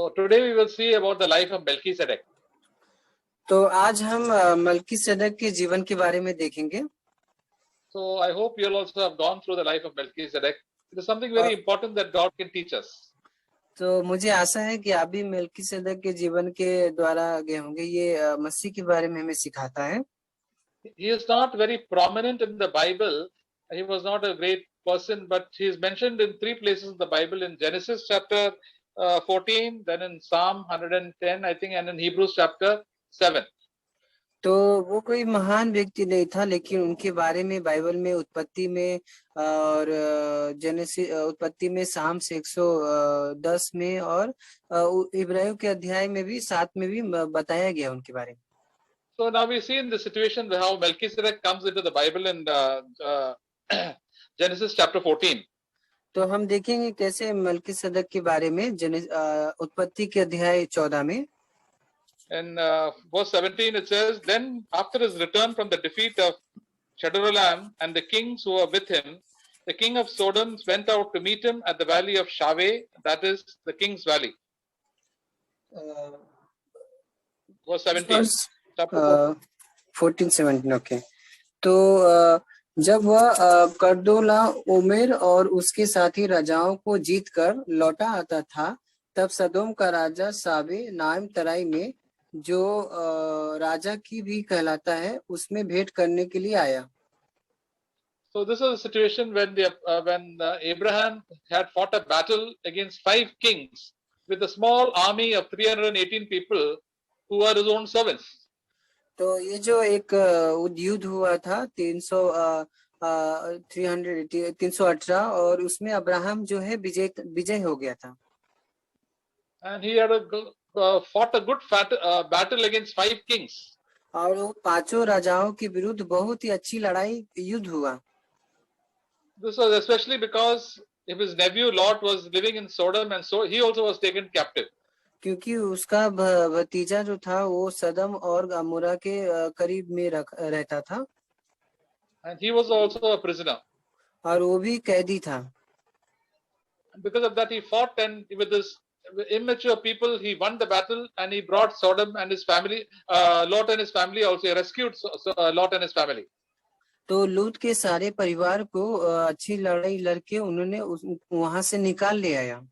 So today we will see about the life of Melchizedek. तो आज हम मल्कीसेदक के जीवन के बारे में देखेंगे. So I hope you all also have gone through the life of Melchizedek. It is something very important that God can teach us. तो मुझे आशा है कि आप भी मल्कीसेदक के जीवन के द्वारा गए होंगे. ये मसीह के बारे में हमें सिखाता है. He is not very prominent in the Bible. He was not a great person, but he is mentioned in 3 places in the Bible: in Genesis chapter 14, then in Psalm 110, I think, and in Hebrews chapter 7. तो वो कोई महान व्यक्ति नहीं था, लेकिन उनके बारे में बाइबल में उत्पत्ति में और जेनेसिस उत्पत्ति में, साम्स 110 में और इब्राहिम के अध्याय में भी 7 में भी बताया गया उनके बारे में. So now we see in the situation how Melchizedek comes into the Bible in Genesis chapter 14. तो हम देखेंगे कैसे मल्कीसेदक के बारे में उत्पत्ति के अध्याय 14 में. In verse 17 it says, then after his return from the defeat of Chedorlaomer and the kings who were with him, the king of Sodom went out to meet him at the valley of Shaveh, that is the king's valley. Verse 17. 14-17. Okay. तो जब वह कर्दोला उमेर और उसके साथी राजाओं को जीत कर लौटा आता था, तब सदोम का राजा साबे नाम तराई में, जो राजा की भी कहलाता है, उसमें भेंट करने के लिए आया. So this is a situation when Abraham had fought a battle against 5 kings with a small army of 318 people who were his own servants. तो ये जो एक युद्ध हुआ था 318 और उसमें अब्राहम जो है विजय हो गया था. And he had fought a good battle against 5 kings. और वो 5 राजाओं के विरुद्ध बहुत ही अच्छी लड़ाई युद्ध हुआ. This was especially because his nephew Lot was living in Sodom, and so he also was taken captive. क्योंकि उसका भतीजा जो था वो सदम और गमोरा के करीब में रहता था. And he was also a prisoner. और वो भी कैदी था. Because of that he fought, and with his immature people he won the battle, and he brought Sodom and his family, Lot and his family also. He rescued Lot and his family. तो लूत के सारे परिवार को अच्छी लड़ाई लड़के उन्होंने वहां से निकाल ले आया.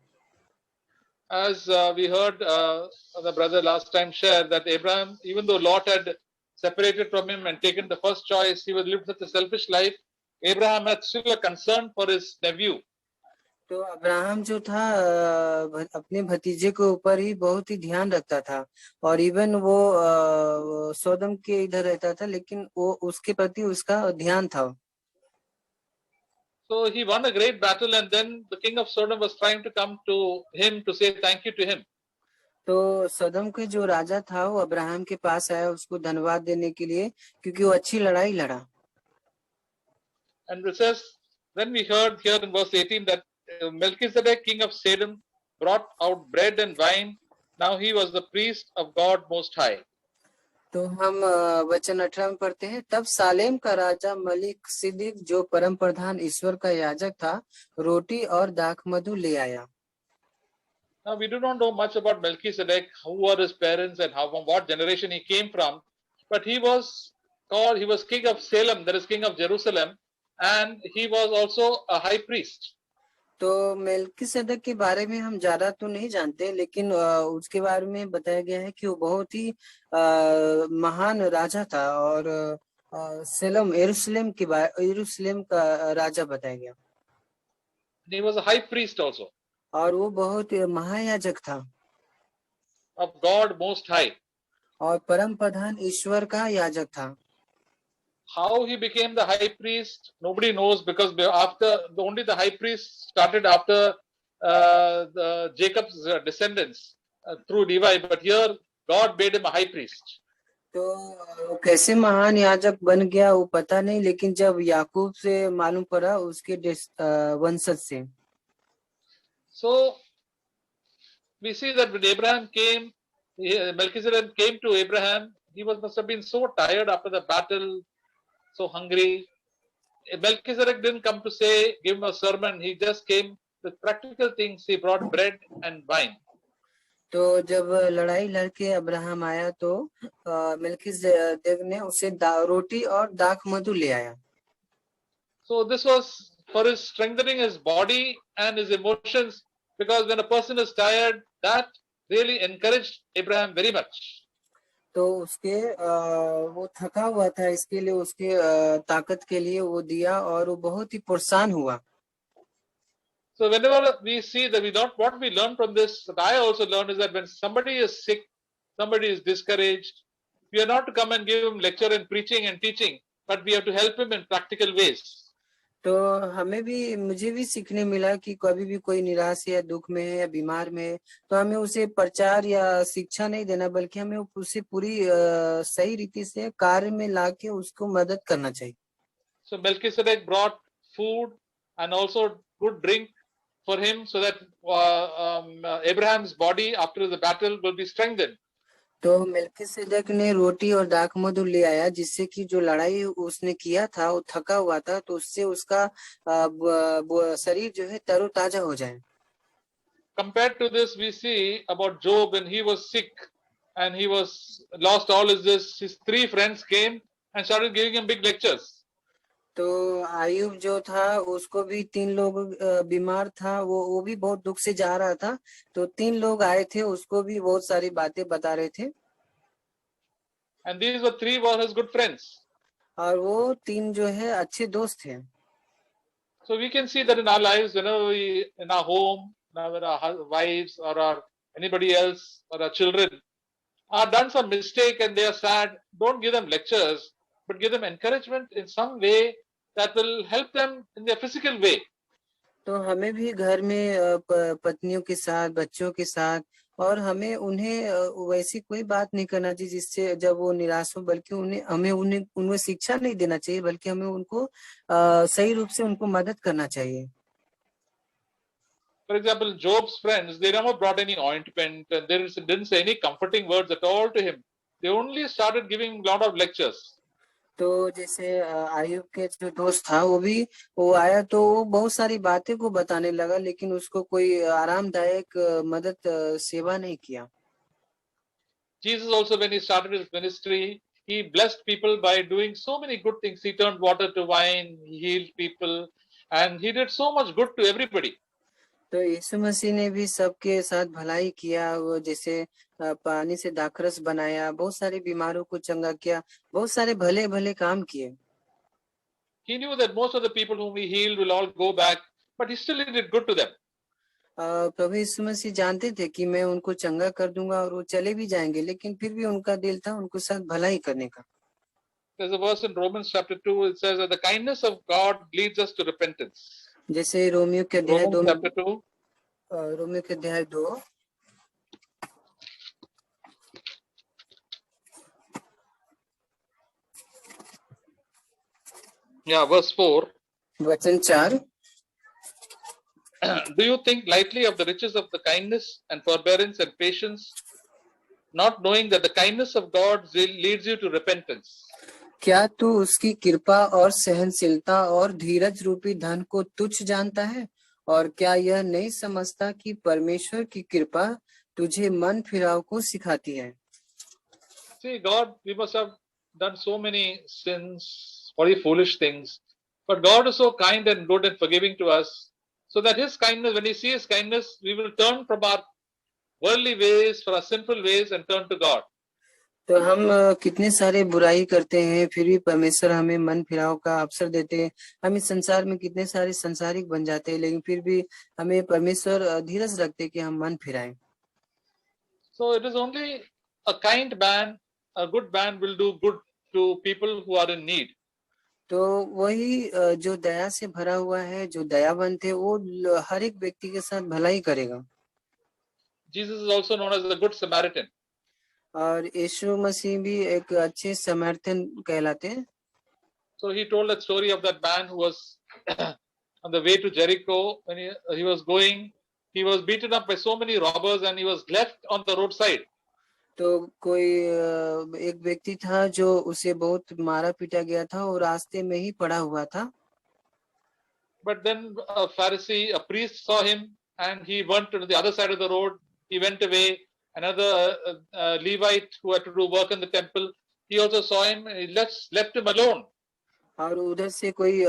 As we heard the brother last time share that Abraham, even though Lot had separated from him and taken the first choice, he was lived such a selfish life. Abraham had still a concern for his nephew. तो Abraham जो था अपने भतीजे के ऊपर ही बहुत ही ध्यान रखता था, और इवन वो सोदम के इधर रहता था, लेकिन वो उसके प्रति उसका ध्यान था. So he won a great battle, and then the king of Sodom was trying to come to him to say thank you to him. तो सदम के जो राजा था वो अब्राहम के पास आया उसको धन्यवाद देने के लिए, क्योंकि वो अच्छी लड़ाई लड़ा. And it says, then we heard here in verse 18 that Melchizedek, king of Salem, brought out bread and wine. Now he was the priest of God Most High. तो हम वचन 18 में पढ़ते हैं, तब सालेम का राजा मलिकसिदक, जो परम प्रधान ईश्वर का याजक था, रोटी और दाख मधु ले आया. Now we do not know much about Melchizedek, who were his parents and from what generation he came from, but he was king of Salem, that is king of Jerusalem, and he was also a high priest. तो मेल्कीसेदक के बारे में हम ज्यादा तो नहीं जानते, लेकिन उसके बारे में बताया गया है कि वो बहुत ही महान राजा था, और सेलम यरूशलेम का राजा बताया गया. He was a high priest also. और वो बहुत महायाजक था. Of God Most High. और परम प्रधान ईश्वर का याजक था. How he became the high priest, nobody knows, because only the high priest started after Jacob's descendants through Levi, but here God made him a high priest. तो कैसे महान याजक बन गया वो पता नहीं, लेकिन जब याकूब से मालूम पड़ा उसके वंशज से. So we see that when Abraham came, Melchizedek came to Abraham. He must have been so tired after the battle, so hungry. Melchizedek didn't come to give him a sermon. He just came with practical things. He brought bread and wine. तो जब लड़ाई लड़के Abraham आया तो मेल्किसेदेक ने उसे रोटी और दाख मधु ले आया। So this was for his strengthening his body and his emotions, because when a person is tired, that really encouraged Abraham very much. तो उसके वो थका हुआ था, इसके लिए उसके ताकत के लिए वो दिया और वो बहुत ही परेशान हुआ। So whenever we see that, we don't, what we learn from this, that I also learned, is that when somebody is sick, somebody is discouraged, we are not to come and give him lecture and preaching and teaching, but we have to help him in practical ways. तो हमें भी, मुझे भी सीखने मिला कि कभी भी कोई निराश या दुख में है या बीमार में है तो हमें उसे प्रचार या शिक्षा नहीं देना, बल्कि हमें उसे पूरी सही रीति से कार्य में लाके उसको मदद करना चाहिए। So Melchizedek brought food and also good drink for him, so that Abraham's body after the battle will be strengthened. तो मेल्किसेदेक ने रोटी और दाख मधु ले आया, जिससे कि जो लड़ाई उसने किया था वो थका हुआ था, तो उससे उसका शरीर जो है तरोताजा हो जाए। Compared to this, we see about Job when he was sick and he was lost all his three friends came and started giving him big lectures. तो आयुब जो था उसको भी 3 लोग बीमार था, वो भी बहुत दुख से जा रहा था, तो 3 लोग आए थे, उसको भी बहुत सारी बातें बता रहे थे। And these were three were his good friends. और वो 3 जो है अच्छे दोस्त थे। So we can see that in our lives, whenever we in our home, whenever our wives or our anybody else or our children are done some mistake and they are sad, don't give them lectures, but give them encouragement in some way that will help them in their physical way. तो हमें भी घर में पत्नियों के साथ, बच्चों के साथ, और हमें उन्हें वैसी कोई बात नहीं करना चाहिए जिससे जब वो निराश हो, बल्कि उन्हें शिक्षा नहीं देना चाहिए, बल्कि हमें उनको सही रूप से उनको मदद करना चाहिए। For example, Job's friends, they never brought any ointment and they didn't say any comforting words at all to him. They only started giving a lot of lectures. तो जैसे आयुब के जो दोस्त था वो आया तो वो बहुत सारी बातें को बताने लगा, लेकिन उसको कोई आरामदायक मदद सेवा नहीं किया। Jesus also, when he started his ministry, he blessed people by doing so many good things. He turned water to wine, he healed people, and he did so much good to everybody. तो यीशु मसीह ने भी सबके साथ भलाई किया, वो जैसे पानी से दाखरस बनाया, बहुत सारे बीमारों को चंगा किया, बहुत सारे भले भले काम किए। He knew that most of the people whom he healed will all go back, but he still did good to them. प्रभु यीशु मसीह जानते थे कि मैं उनको चंगा कर दूंगा और वो चले भी जाएंगे, लेकिन फिर भी उनका दिल था उनको साथ भलाई करने का। There's a verse in Romans chapter 2, it says that the kindness of God leads us to repentance. जैसे रोमियो के अध्याय Romans chapter 2. रोमियो के अध्याय 2 Yeah, verse 4. वचन 4। Do you think lightly of the riches of the kindness and forbearance and patience, not knowing that the kindness of God leads you to repentance? क्या तू उसकी कृपा और सहनशीलता और धीरज रूपी धन को तुच्छ जानता है, और क्या यह नहीं समझता कि परमेश्वर की कृपा तुझे मन फिराव को सिखाती है। See, God, we must have done so many sins, very foolish things, but God is so kind and good and forgiving to us, so that His kindness, when He sees His kindness, we will turn from our worldly ways, from our sinful ways, and turn to God. तो हम कितने सारे बुराई करते हैं, फिर भी परमेश्वर हमें मन फिराव का अवसर देते हैं। हम इस संसार में कितने सारे संसारिक बन जाते हैं, लेकिन फिर भी हमें परमेश्वर धीरज रखते हैं कि हम मन फिराएं। So it is only a kind man, a good man will do good to people who are in need. तो वही जो दया से भरा हुआ है, जो दयावंत है, वो हर एक व्यक्ति के साथ भलाई करेगा। Jesus is also known as the Good Samaritan. और यीशु मसीह भी एक अच्छे समर्थन कहलाते हैं। So he told that story of that man who was on the way to Jericho. When he was going, he was beaten up by so many robbers and he was left on the roadside. तो कोई एक व्यक्ति था जो उसे बहुत मारा पीटा गया था और रास्ते में ही पड़ा हुआ था। But then a Pharisee, a priest saw him and he went to the other side of the road. He went away Another Levite who had to do work in the temple, he also saw him. He left him alone. और उधर से कोई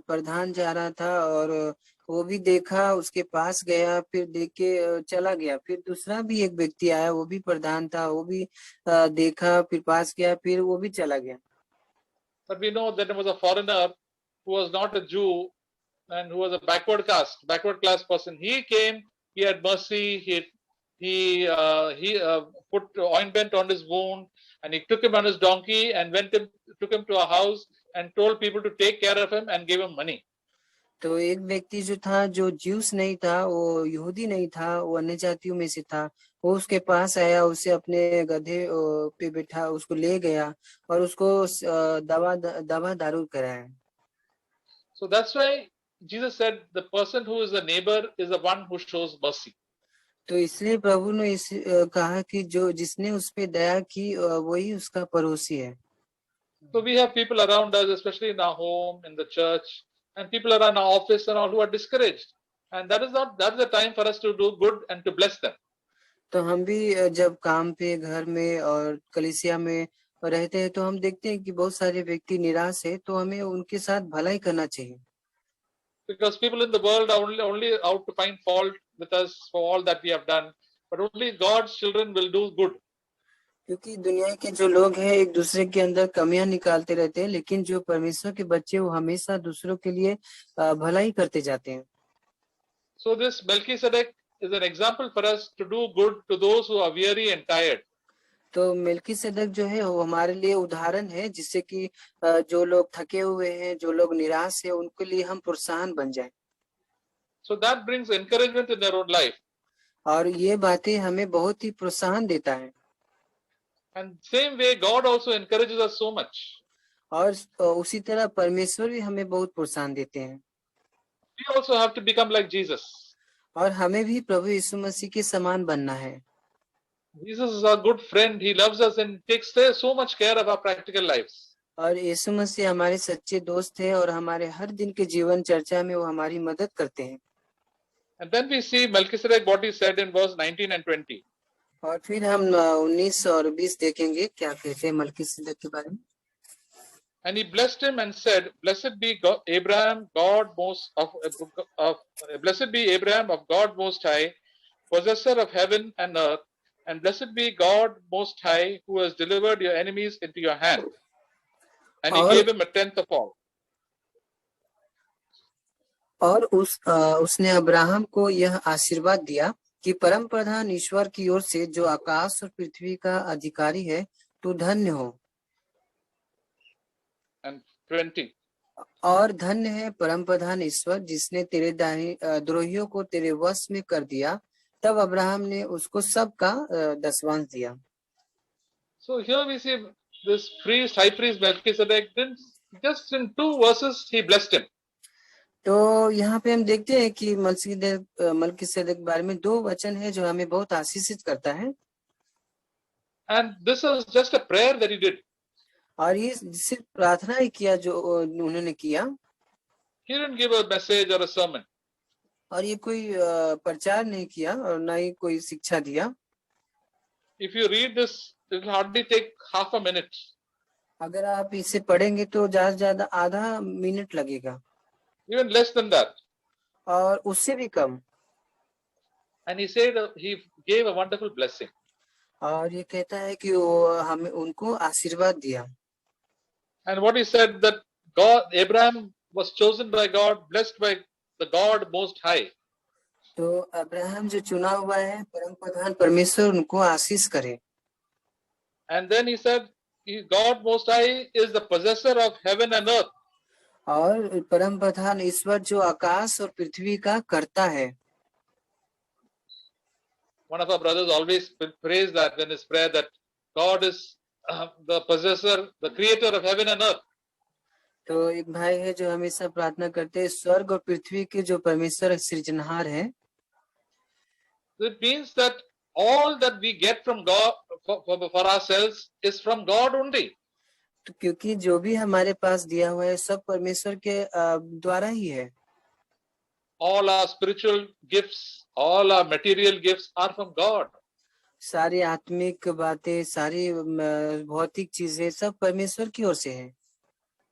प्रधान जा रहा था और वो भी देखा, उसके पास गया, फिर देख के चला गया। फिर दूसरा भी एक व्यक्ति आया, वो भी प्रधान था, वो भी देखा, फिर पास गया, फिर वो भी चला गया। But we know that it was a foreigner who was not a Jew and who was a backward class person. He came, he had mercy, he put ointment on his wound, and he took him on his donkey and took him to a house and told people to take care of him and gave him money. तो एक व्यक्ति जो था, जो juice नहीं था, वो यहूदी नहीं था, वो अन्य जातियों में से था, वो उसके पास आया, उसे अपने गधे पे बिठा, उसको ले गया और उसको दवा दारू कराया। So that's why Jesus said the person who is a neighbor is the one who shows mercy. तो इसलिए प्रभु ने कहा कि जो जिसने उस पे दया की वही उसका पड़ोसी है। So we have people around us, especially in our home, in the church, and people around our office and all who are discouraged. And that's the time for us to do good and to bless them. तो हम भी जब काम पे, घर में और कलीसिया में रहते हैं, तो हम देखते हैं कि बहुत सारे व्यक्ति निराश है, तो हमें उनके साथ भलाई करना चाहिए। Because people in the world are only out to find fault with us for all that we have done, but only God's children will do good. क्योंकि दुनिया के जो लोग हैं एक दूसरे के अंदर कमियां निकालते रहते हैं, लेकिन जो परमेश्वर के बच्चे वो हमेशा दूसरों के लिए भलाई करते जाते हैं। So this Melchizedek is an example for us to do good to those who are weary and tired. तो मेल्कीसेदक जो है वो हमारे लिए उदाहरण है, जिससे कि जो लोग थके हुए हैं, जो लोग निराश है, उनके लिए हम प्रोत्साहन बन जाएं। So that brings encouragement in their own life. और ये बातें हमें बहुत ही प्रोत्साहन देता है। And same way God also encourages us so much. और उसी तरह परमेश्वर भी हमें बहुत प्रोत्साहन देते हैं। We also have to become like Jesus. और हमें भी प्रभु यीशु मसीह के समान बनना है। Jesus is our good friend. He loves us and takes so much care of our practical lives. और यीशु मसीह हमारे सच्चे दोस्त है और हमारे हर दिन के जीवन चर्चा में वो हमारी मदद करते हैं। And then we see Melchizedek what he said in verse 19 and 20. और फिर हम 19 और 20 देखेंगे क्या कहते हैं मलकीसेदक के बारे में। And he blessed him and said, "Blessed be Abraham, blessed be Abraham of God Most High, possessor of heaven and earth, and blessed be God Most High, who has delivered your enemies into your hand." And he gave him a tenth of all. और उसने Abraham को यह आशीर्वाद दिया कि परम प्रधान ईश्वर की ओर से, जो आकाश और पृथ्वी का अधिकारी है, तू धन्य हो। And 20. और धन्य है परम प्रधान ईश्वर, जिसने तेरे द्रोहियों को तेरे वश में कर दिया। तब अब्राहम ने उसको सबका दसवांश दिया। So here we see this high priest Melchizedek, just in 2 verses he blessed him. तो यहाँ पे हम देखते हैं कि मलकीसेदक के बारे में 2 वचन है जो हमें बहुत आशीषित करता है। And this was just a prayer that he did. और ये सिर्फ प्रार्थना ही किया जो उन्होंने किया। He didn't give a message or a sermon. और ये कोई प्रचार नहीं किया और ना ही कोई शिक्षा दिया। If you read this, it will hardly take half a minute. अगर आप इसे पढ़ेंगे तो ज्यादा से ज्यादा आधा मिनट लगेगा। Even less than that. और उससे भी कम। And he said he gave a wonderful blessing. और ये कहता है कि वो हमें उनको आशीर्वाद दिया। And what he said that Abraham was chosen by God, blessed by the God Most High. तो अब्राहम जो चुना हुआ है, परम प्रधान परमेश्वर उनको आशीष करे। And then he said, God Most High is the possessor of heaven and earth. और परम प्रधान ईश्वर जो आकाश और पृथ्वी का कर्ता है। One of our brothers always prays that in his prayer that God is the possessor, the creator of heaven and earth. तो एक भाई है जो हमेशा प्रार्थना करते हैं, स्वर्ग और पृथ्वी के जो परमेश्वर सृजनहार है। It means that all that we get from God for ourselves is from God only. तो क्योंकि जो भी हमारे पास दिया हुआ है सब परमेश्वर के द्वारा ही है। All our spiritual gifts, all our material gifts are from God. सारी आत्मिक बातें, सारी भौतिक चीजें सब परमेश्वर की ओर से है।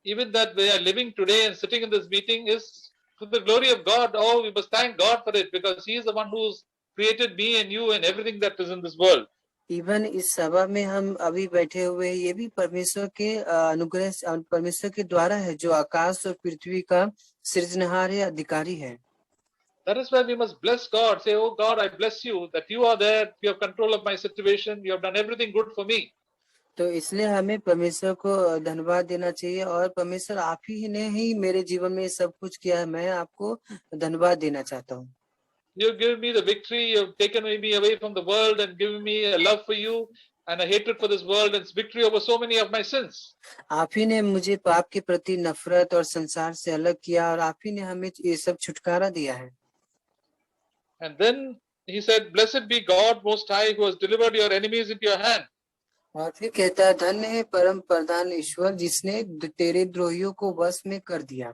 Even that we are living today and sitting in this meeting is to the glory of God. Oh, we must thank God for it because He is the one who's created me and you and everything that is in this world. Even इस सभा में हम अभी बैठे हुए हैं, ये भी परमेश्वर के अनुग्रह परमेश्वर के द्वारा है, जो आकाश और पृथ्वी का सृजनहार है, अधिकारी है। That is why we must bless God. Say, oh God, I bless you that you are there. You have control of my situation. You have done everything good for me. तो इसलिए हमें परमेश्वर को धन्यवाद देना चाहिए, और परमेश्वर आप ही ने ही मेरे जीवन में सब कुछ किया है, मैं आपको धन्यवाद देना चाहता हूँ। You have given me the victory. You have taken me away from the world and given me a love for you and a hatred for this world and victory over so many of my sins. आप ही ने मुझे पाप के प्रति नफरत और संसार से अलग किया, और आप ही ने हमें ये सब छुटकारा दिया है। And then he said, blessed be God most high who has delivered your enemies into your hand. और फिर कहता है, धन्य है परम प्रधान ईश्वर जिसने तेरे द्रोहियों को वश में कर दिया।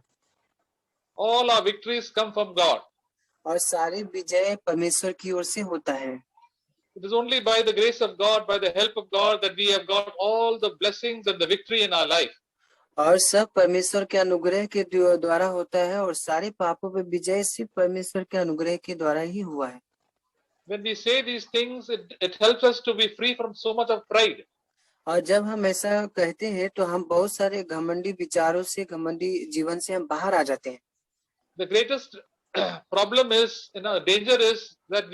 All our victories come from God. और सारी विजय परमेश्वर की ओर से होता है। It is only by the grace of God, by the help of God, that we have got all the blessings and the victory in our life. और सब परमेश्वर के अनुग्रह के द्वारा होता है, और सारे पापों पे विजय सिर्फ परमेश्वर के अनुग्रह के द्वारा ही हुआ है। When we say these things, it helps us to be free from so much of pride. और जब हम ऐसा कहते हैं तो हम बहुत सारे घमंडी विचारों से, घमंडी जीवन से हम बाहर आ जाते हैं। The greatest problem is, danger is that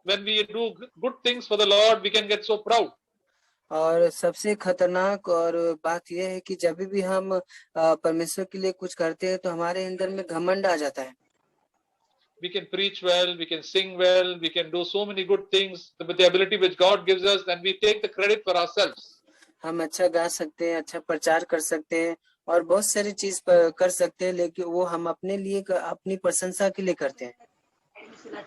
when we do good things for the Lord, we can get so proud. और सबसे खतरनाक और बात यह है कि जब भी हम परमेश्वर के लिए कुछ करते हैं तो हमारे अंदर में घमंड आ जाता है। We can preach well, we can sing well, we can do so many good things with the ability which God gives us, and we take the credit for ourselves. हम अच्छा गा सकते हैं, अच्छा प्रचार कर सकते हैं, और बहुत सारी चीज कर सकते हैं, लेकिन वो हम अपने लिए, अपनी प्रशंसा के लिए करते हैं।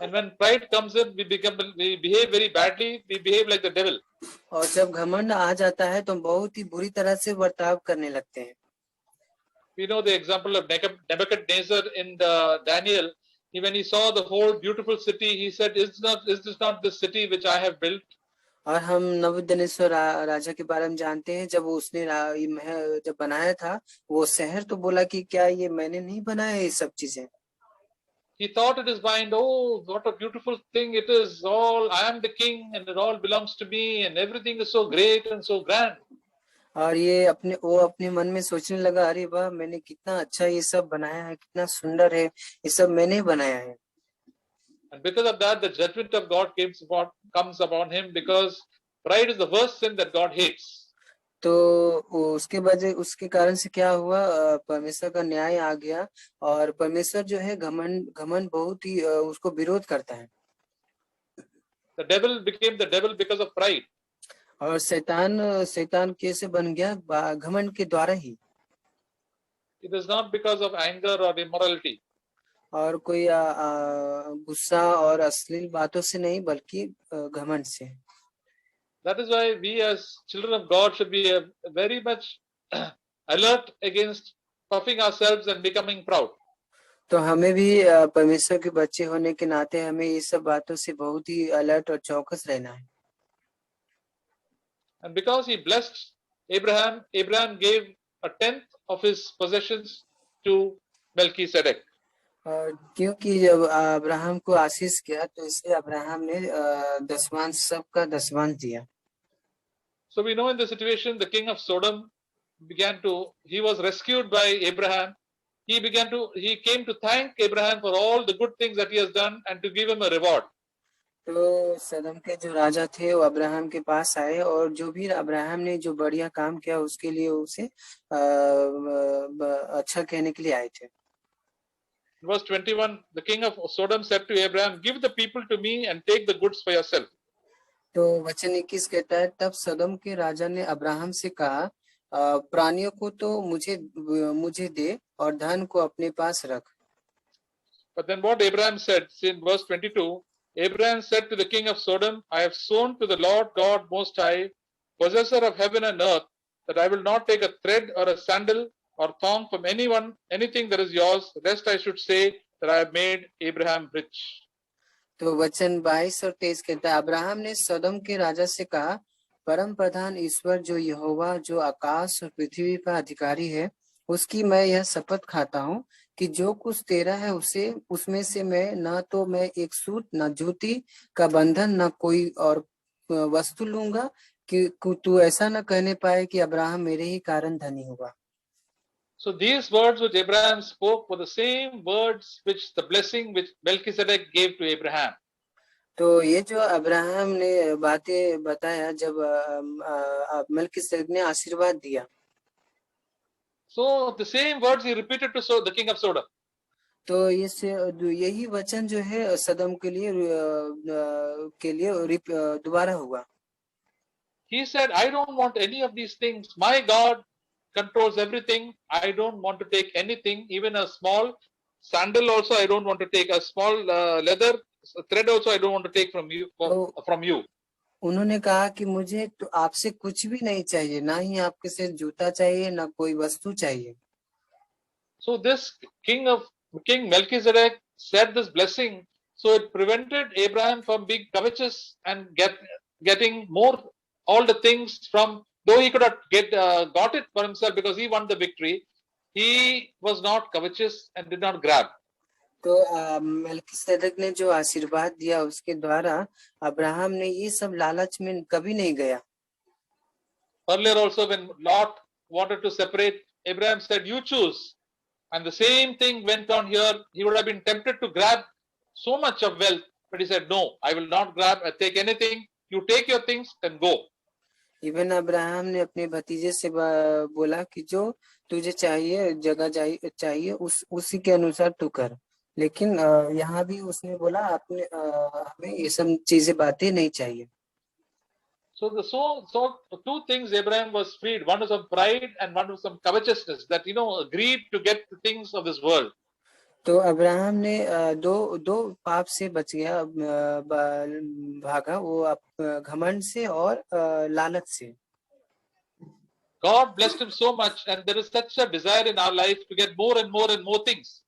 And when pride comes in, we behave very badly. We behave like the devil. और जब घमंड आ जाता है तो हम बहुत ही बुरी तरह से बर्ताव करने लगते हैं। We know the example of Nebuchadnezzar in Daniel. When he saw the whole beautiful city, he said, "Is this not the city which I have built?" और हम नबूकदनेस्सर राजा के बारे में जानते हैं, जब उसने ये महल जब बनाया था वो शहर, तो बोला कि क्या ये मैंने नहीं बनाया ये सब चीजें। He thought in his mind, oh, what a beautiful thing it is. I am the king and it all belongs to me and everything is so great and so grand. और ये वो अपने मन में सोचने लगा, अरे वाह, मैंने कितना अच्छा ये सब बनाया है, कितना सुंदर है, ये सब मैंने बनाया है। And because of that, the judgment of God comes upon him, because pride is the worst sin that God hates. तो उसके कारण से क्या हुआ, परमेश्वर का न्याय आ गया, और परमेश्वर जो है घमंड बहुत ही उसको विरोध करता है। The devil became the devil because of pride. और शैतान कैसे बन गया, घमंड के द्वारा ही। It is not because of anger or immorality. और कोई गुस्सा और अश्लील बातों से नहीं, बल्कि घमंड से। That is why we as children of God should be very much alert against puffing ourselves and becoming proud. तो हमें भी परमेश्वर के बच्चे होने के नाते हमें ये सब बातों से बहुत ही अलर्ट और चौकस रहना है। And because he blessed Abraham gave a tenth of his possessions to Melchizedek. क्योंकि जब अब्राहम को आशीष किया, तो इसलिए अब्राहम ने दसवांश, सबका दसवांश दिया। So we know in the situation, the king of Sodom he was rescued by Abraham. He came to thank Abraham for all the good things that he has done and to give him a reward. तो सदम के जो राजा थे वो Abraham के पास आए, और जो भी अब्राहम ने जो बढ़िया काम किया उसके लिए उसे अच्छा कहने के लिए आए थे। Verse 21, the king of Sodom said to Abraham, "Give the people to me and take the goods for yourself." तो वचन 21 कहता है, तब सदम के राजा ने अब्राहम से कहा, प्राणियों को तो मुझे दे और धन को अपने पास रख। But then what Abraham said, in verse 22, Abraham said to the king of Sodom, "I have sworn to the Lord God Most High, possessor of heaven and earth, that I will not take a thread or a sandal or thong from anything that is yours, lest I should say that I have made Abraham rich." तो वचन 22 और 23 कहता है, Abraham ने सदोम के राजा से कहा, परम प्रधान ईश्वर जो यहोवा जो आकाश और पृथ्वी का अधिकारी है, उसकी मैं यह शपथ खाता हूँ कि जो कुछ तेरा है उसे उसमें से मैं न तो मैं एक सूत न जूती का बंधन न कोई और वस्तु लूंगा कि तू ऐसा न कहने पाए कि अब्राहम मेरे ही कारण धनी हुआ। So these words which Abraham spoke were the same words which the blessing which Melchizedek gave to Abraham. तो ये जो अब्राहम ने बातें बताया जब मलकीसेदक ने आशीर्वाद दिया, So the same words he repeated to the king of Sodom. तो यही वचन जो है सदम के लिए दोबारा हुआ। He said, I don't want any of these things. My God controls everything. I don't want to take anything, even a small sandal also I don't want to take, a small leather thread also I don't want to take from you. From you. उन्होंने कहा कि मुझे तो आपसे कुछ भी नहीं चाहिए, ना ही आपके से जूता चाहिए, ना कोई वस्तु चाहिए। So this king Melchizedek said this blessing, so it prevented Abraham from being covetous and getting more all the things from. Though he could have got it for himself because he won the victory, he was not covetous and did not grab. तो मलकीसेदक ने जो आशीर्वाद दिया उसके द्वारा Abraham ने ये सब लालच में कभी नहीं गया। Earlier also when Lot wanted to separate, Abraham said, you choose. And the same thing went on here. He would have been tempted to grab so much of wealth, but he said, no, I will not grab or take anything. You take your things and go. Even Abraham ने अपने भतीजे से बोला कि जो तुझे चाहिए जगह चाहिए उसी के अनुसार तू कर, लेकिन यहाँ भी उसने बोला अपने हमें ये सब चीजें बातें नहीं चाहिए। So two things Abraham was freed. One was of pride and one was some covetousness, that agreed to get the things of this world. तो अब्राहम ने दो पाप से बच गया, भागा, वो घमंड से और लालच से। God blessed him so much, and there is such a desire in our life to get more and more and more things.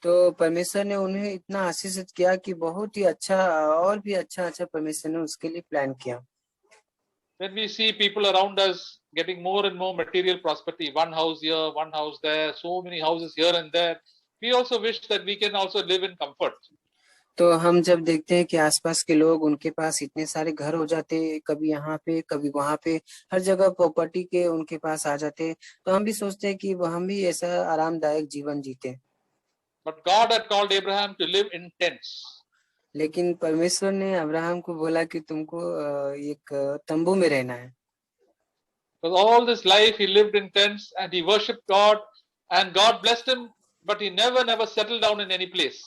तो परमेश्वर ने उन्हें इतना आशीषित किया कि बहुत ही अच्छा और भी अच्छा परमेश्वर ने उसके लिए प्लान किया। When we see people around us getting more and more material prosperity, one house here, one house there, so many houses here and there, we also wish that we can also live in comfort. तो हम जब देखते हैं कि आसपास के लोग उनके पास इतने सारे घर हो जाते, कभी यहाँ पे कभी वहाँ पे, हर जगह प्रॉपर्टी के उनके पास आ जाते, तो हम भी सोचते हैं कि हम भी ऐसा आरामदायक जीवन जीते। But God had called Abraham to live in tents. लेकिन परमेश्वर ने अब्राहम को बोला कि तुमको एक तंबू में रहना है। Because all this life he lived in tents and he worshipped God and God blessed him, but he never settled down in any place.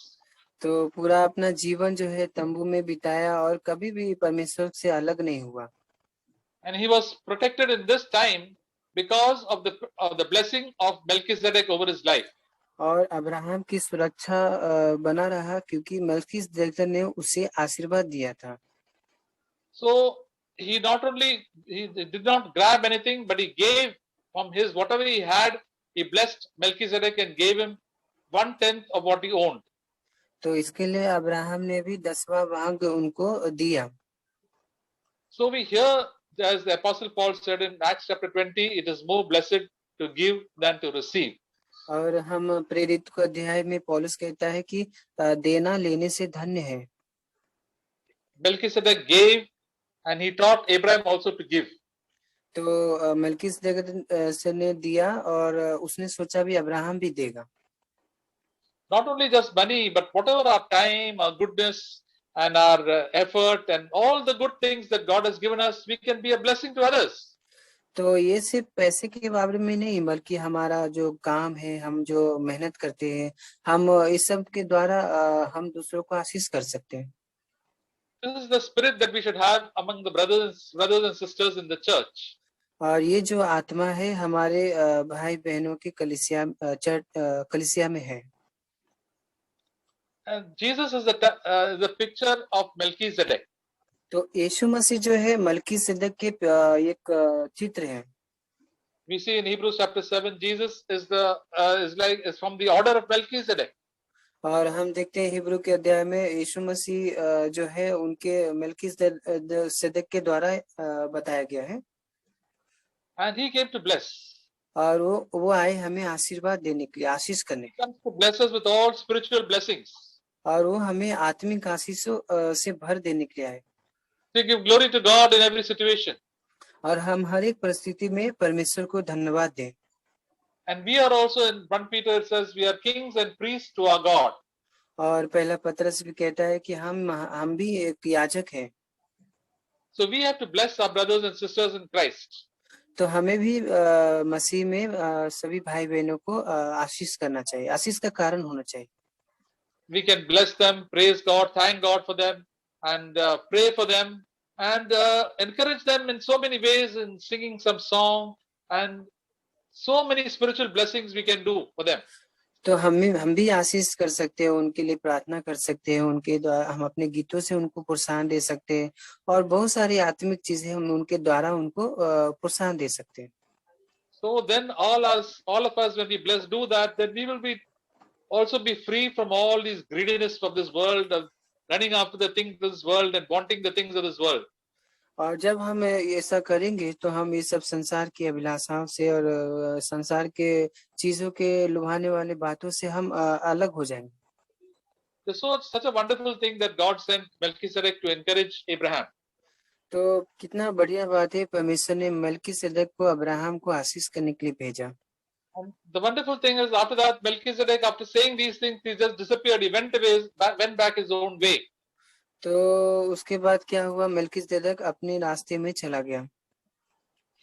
तो पूरा अपना जीवन जो है तंबू में बिताया और कभी भी परमेश्वर से अलग नहीं हुआ। And he was protected in this time because of the blessing of Melchizedek over his life. और अब्राहम की सुरक्षा बना रहा क्योंकि मलकीसेदक ने उसे आशीर्वाद दिया था। So he did not grab anything, but he gave from his whatever he had. He blessed Melchizedek and gave him 1/10 of what he owned. तो इसके लिए अब्राहम ने भी 10वां भाग उनको दिया। So we hear, as the Apostle Paul said in Acts chapter 20, it is more blessed to give than to receive. और हम प्रेरित को अध्याय में पौलुस कहता है कि देना लेने से धन्य है। Melchizedek gave and he taught Abraham also to give. तो मलकीसेदक से ने दिया और उसने सोचा भी अब्राहम भी देगा। Not only just money, but whatever our time, our goodness, and our effort, and all the good things that God has given us, we can be a blessing to others. तो ये सिर्फ पैसे के बारे में नहीं, बल्कि हमारा जो काम है, हम जो मेहनत करते हैं, हम इस सब के द्वारा हम दूसरों को आशीष कर सकते हैं। This is the spirit that we should have among the brothers and sisters in the church. और ये जो आत्मा है हमारे भाई बहनों की कलीसिया में है। And Jesus is the picture of Melchizedek. तो यीशु मसीह जो है मलकीसेदक के एक चित्र है। We see in Hebrews chapter 7, Jesus is from the order of Melchizedek. और हम देखते हैं हिब्रू के अध्याय में यीशु मसीह जो है उनके मेल्किसदेक के द्वारा बताया गया है, and he came to bless. और वो आए हमें आशीर्वाद देने के लिए, आशीष करने, He comes to bless us with all spiritual blessings, और वो हमें आत्मिक आशीषों से भर देने के लिए आए, to give glory to God in every situation. और हम हर एक परिस्थिति में परमेश्वर को धन्यवाद दें। And we are also, in 1 Peter it says, we are kings and priests to our God. और पहला पत्रस भी कहता है कि हम भी एक याजक हैं, So we have to bless our brothers and sisters in Christ. तो हमें भी मसीह में सभी भाई बहनों को आशीष करना चाहिए, आशीष का कारण होना चाहिए। We can bless them, praise God, thank God for them, and pray for them, and encourage them in so many ways, in singing some song, and so many spiritual blessings we can do for them. तो हम भी आशीष कर सकते हैं, उनके लिए प्रार्थना कर सकते हैं, उनके द्वारा हम अपने गीतों से उनको प्रोत्साहन दे सकते हैं, और बहुत सारी आत्मिक चीजें हम उनके द्वारा उनको प्रोत्साहन दे सकते हैं। So then all of us, when we bless, do that, then we will be also be free from all these greediness of this world, of running after the things of this world and wanting the things of this world. और जब हम ऐसा करेंगे तो हम ये सब संसार की अभिलाषाओं से और संसार के चीजों के लुभाने वाले बातों से हम अलग हो जाएंगे। So it's such a wonderful thing that God sent Melchizedek to encourage Abraham. तो कितना बढ़िया बात है, परमेश्वर ने मेल्कीसेदक को अब्राहम को आशीष करने के लिए भेजा। And the wonderful thing is, after that, Melchizedek, after saying these things, he just disappeared. He went back his own way. तो उसके बाद क्या हुआ, मेल्कीसेदक अपने रास्ते में चला गया।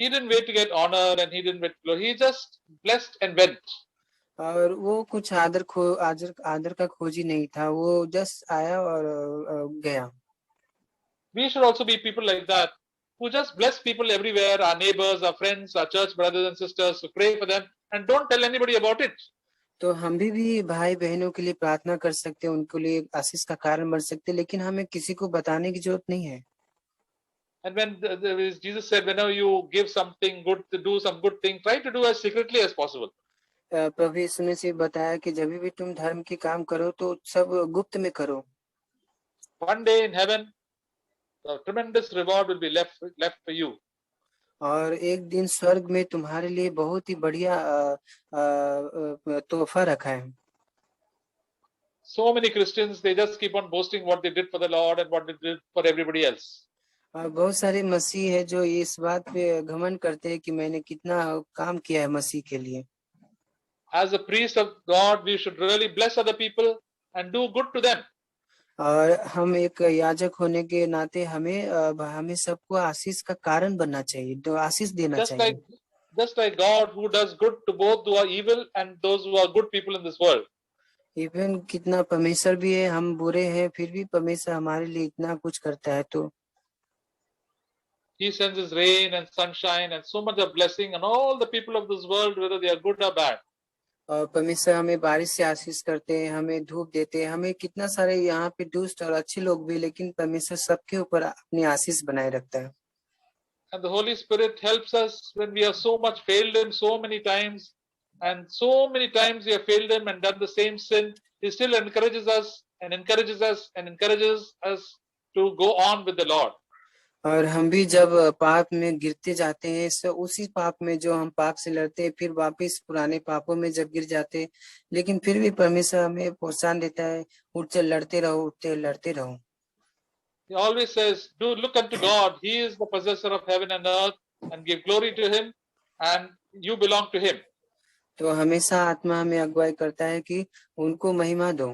He didn't wait to get honor and he didn't wait to glory. He just blessed and went. और वो कुछ आदर का खोजी नहीं था, वो जस्ट आया और गया। We should also be people like that, who just bless people everywhere, our neighbors, our friends, our church brothers and sisters, who pray for them and don't tell anybody about it. तो हम भी भाई बहनों के लिए प्रार्थना कर सकते हैं, उनके लिए आशीष का कारण बन सकते हैं, लेकिन हमें किसी को बताने की जरूरत नहीं है। And when Jesus said, whenever you give something good, to do some good thing, try to do as secretly as possible. प्रभु यीशु ने से बताया कि जब भी तुम धर्म के काम करो तो सब गुप्त में करो। One day in heaven, a tremendous reward will be left for you. और एक दिन स्वर्ग में तुम्हारे लिए बहुत ही बढ़िया तोहफा रखा है। So many Christians, they just keep on boasting what they did for the Lord and what they did for everybody else. और बहुत सारे मसीह है जो इस बात पे घमंड करते हैं कि मैंने कितना काम किया है मसीह के लिए। As a priest of God, we should really bless other people and do good to them. और हम एक याजक होने के नाते हमें सबको आशीष का कारण बनना चाहिए, तो आशीष देना चाहिए। Just like God, who does good to both who are evil and those who are good people in this world. Even कितना परमेश्वर भी है, हम बुरे हैं फिर भी परमेश्वर हमारे लिए इतना कुछ करता है। तो He sends his rain and sunshine and so much of blessing on all the people of this world, whether they are good or bad. और परमेश्वर हमें बारिश से आशीष करते हैं, हमें धूप देते हैं, हमें कितना सारे यहाँ पे दुष्ट और अच्छे लोग भी, लेकिन परमेश्वर सबके ऊपर अपनी आशीष बनाए रखता है। And the Holy Spirit helps us when we are so much failed him so many times, and so many times we have failed him and done the same sin. He still encourages us and encourages us and encourages us to go on with the Lord. और हम भी जब पाप में गिरते जाते हैं, सो उसी पाप में जो हम पाप से लड़ते हैं, फिर वापस पुराने पापों में जब गिर जाते हैं, लेकिन फिर भी परमेश्वर हमें प्रोत्साहन देता है, उठते लड़ते रहो, उठते लड़ते रहो। He always says, do look unto God. He is the possessor of heaven and earth, and give glory to him, and you belong to him. तो हमेशा आत्मा हमें अगुवाई करता है कि उनको महिमा दो।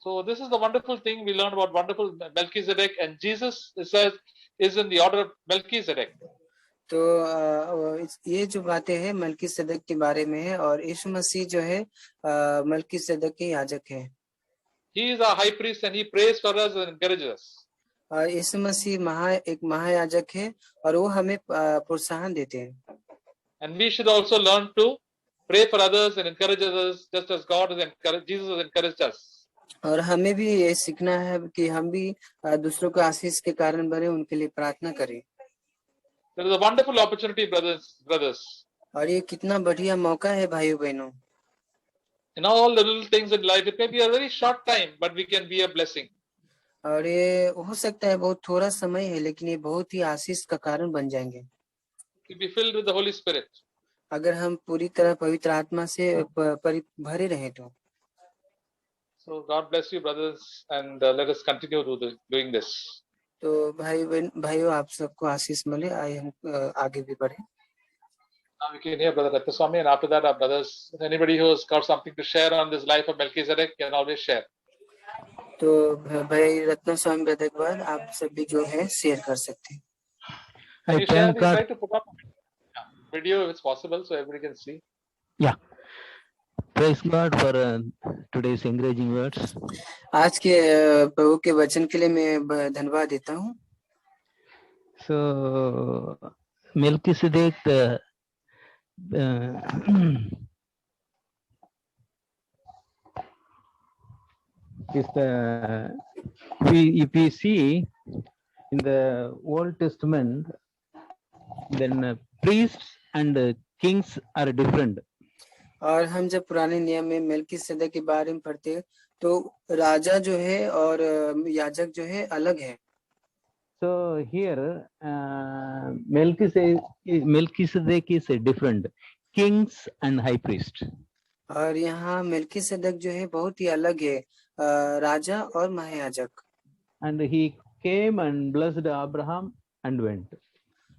So this is the wonderful thing we learn about wonderful Melchizedek, and Jesus, it says, is in the order of Melchizedek. तो ये जो बातें हैं मलकीसेदक के बारे में है, और यीशु मसीह जो है मलकीसेदक के याजक है। He is our high priest and he prays for us and encourages us. और यीशु मसीह एक महायाजक है और वो हमें प्रोत्साहन देते हैं। And we should also learn to pray for others and encourage others, just as God has encouraged, Jesus has encouraged us. और हमें भी ये सीखना है कि हम भी दूसरों को आशीष के कारण बने, उनके लिए प्रार्थना करें। There is a wonderful opportunity, brothers. और ये कितना बढ़िया मौका है भाइयों बहनों। In all the little things in life, it may be a very short time, but we can be a blessing. और ये हो सकता है बहुत थोड़ा समय है, लेकिन ये बहुत ही आशीष का कारण बन जाएंगे To be filled with the Holy Spirit. अगर हम पूरी तरह पवित्र आत्मा से भरे रहें तो। So God bless you, brothers, and let us continue doing this. तो भाइयों आप सबको आशीष मिले, आइए हम आगे भी बढ़े। Now we can hear Brother Ratnaswamy, and after that our brothers, anybody who has got something to share on this life of Melchizedek can always share. तो भाई रत्न स्वामी ब्रदर के बाद आप सभी जो है शेयर कर सकते हैं। Can you share? We try to put up a video if it's possible, so everybody can see. Yeah. Praise God for today's encouraging words. आज के प्रभु के वचन के लिए मैं धन्यवाद देता हूँ। So Melchizedek is the, if we see in the Old Testament, then priests and kings are different. और हम जब पुराने नियम में मेल्कीसेदेक के बारे में पढ़ते हैं तो राजा जो है और याजक जो है अलग है। So here Melchizedek is different, kings and high priest. और यहाँ मेल्कीसेदेक जो है बहुत ही अलग है, राजा और महायाजक। And he came and blessed Abraham and went.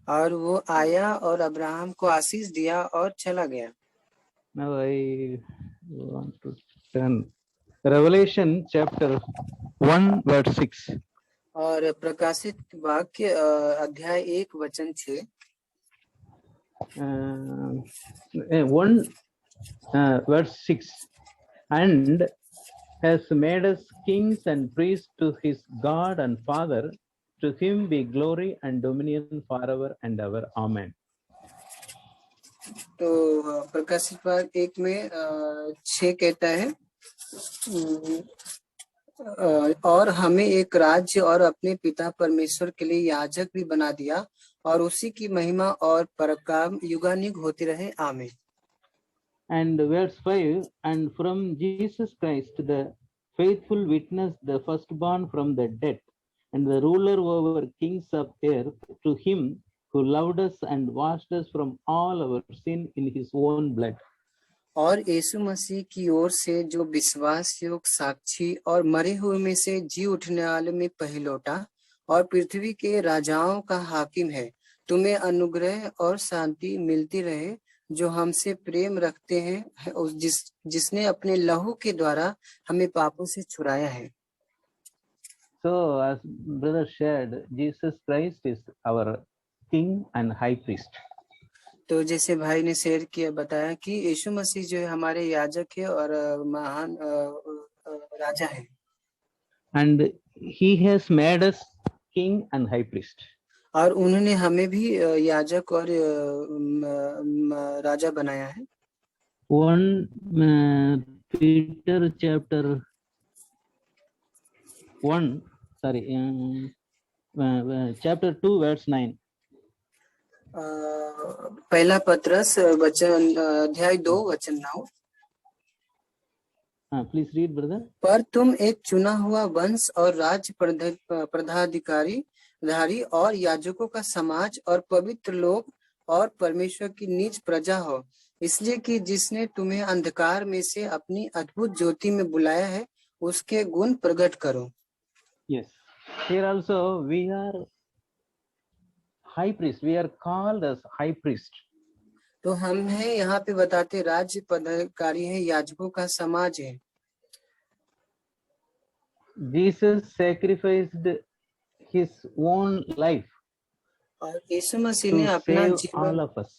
और वो आया और अब्राहम को आशीष दिया और चला गया। Now I want to turn Revelation chapter 1 verse 6. और प्रकाशित वाक्य अध्याय 1 वचन 6। 1 verse 6. And has made us kings and priests to his God and Father. To him be glory and dominion forever and ever. Amen. तो प्रकाशित वाक्य 1 में 6 कहता है, और हमें एक राज्य और अपने पिता परमेश्वर के लिए याजक भी बना दिया और उसी की महिमा और पराक्रम युगानुयुग होती रहे। आमीन। And verse 5, and from Jesus Christ, the faithful witness, the firstborn from the dead, and the ruler over kings of earth, to him who loved us and washed us from all our sin in his own blood. और यीशु मसीह की ओर से जो विश्वास योग साक्षी और मरे हुए में से जी उठने वाले में पहलौटा और पृथ्वी के राजाओं का हाकिम है, तुम्हें अनुग्रह और शांति मिलती रहे जो हमसे प्रेम रखते हैं, जिसने अपने लहू के द्वारा हमें पापों से छुड़ाया है। So as brother shared, Jesus Christ is our king and high priest. तो जैसे भाई ने शेयर किया बताया कि यीशु मसीह जो है हमारे याजक है और महान राजा है। And he has made us king and high priest. और उन्होंने हमें भी याजक और राजा बनाया है। 1 Peter chapter 1, chapter 2 verse 9. पहला पत्रस वचन अध्याय 2 वचन 9। Please read, brother. पर तुम एक चुना हुआ वंश और राज्य प्रधाधिकारी धारी और याजकों का समाज और पवित्र लोग और परमेश्वर की निज प्रजा हो, इसलिए कि जिसने तुम्हें अंधकार में से अपनी अद्भुत ज्योति में बुलाया है उसके गुण प्रकट करो। Yes, here also we are high priest. We are called as high priest. तो हम है यहाँ पे बताते राज्य पदाधिकारी है, याजकों का समाज है। Jesus sacrificed his own life और यीशु मसीह to ने अपना save जीवन all of us.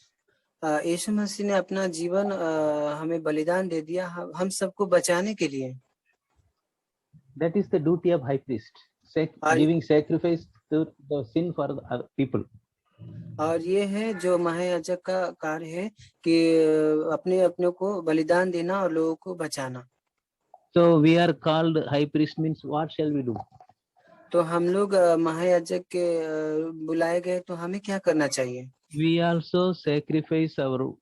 यीशु मसीह ने अपना जीवन हमें बलिदान दे दिया हम सबको बचाने के लिए। That is the duty of high priest, giving sacrifice to the sin for the people. और ये है जो महायाजक का कार्य है कि अपने अपनों को बलिदान देना और लोगों को बचाना। So we are called high priest means what shall we do? तो हम लोग महायाजक के बुलाए गए तो हमें क्या करना चाहिए? We also sacrifice our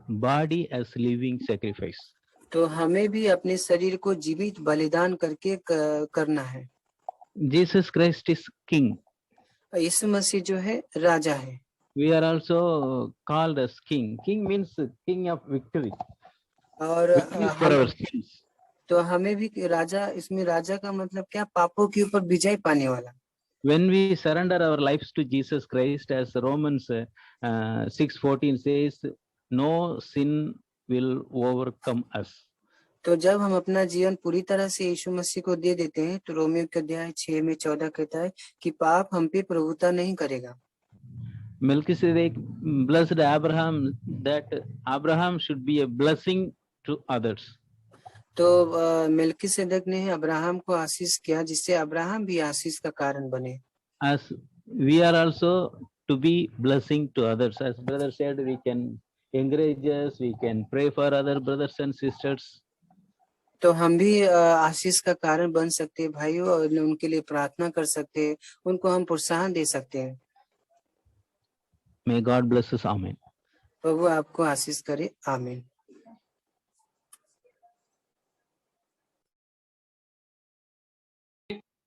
body as living sacrifice. तो हमें भी अपने शरीर को जीवित बलिदान करके करना है। Jesus Christ is king. यीशु मसीह जो है राजा है। We are also called as king. King means king of victory. और Victory is for our sins. तो हमें भी राजा, इसमें राजा का मतलब क्या, पापों के ऊपर विजय पाने वाला। When we surrender our lives to Jesus Christ, as Romans 6:14 says, no sin will overcome us. तो जब हम अपना जीवन पूरी तरह से यीशु मसीह को दे देते हैं, तो रोमियो के अध्याय 6 में 14 कहता है कि पाप हम पे प्रभुता नहीं करेगा। Melchizedek blessed Abraham that Abraham should be a blessing to others. तो मेल्कीसेदक ने अब्राहम को आशीष किया जिससे अब्राहम भी आशीष का कारण बने। As we are also to be blessing to others. As brother said, we can encourage us, we can pray for other brothers and sisters. तो हम भी आशीष का कारण बन सकते हैं भाइयों, और उनके लिए प्रार्थना कर सकते हैं, उनको हम प्रोत्साहन दे सकते हैं। May God bless us. Amen. प्रभु आपको आशीष करे। आमीन।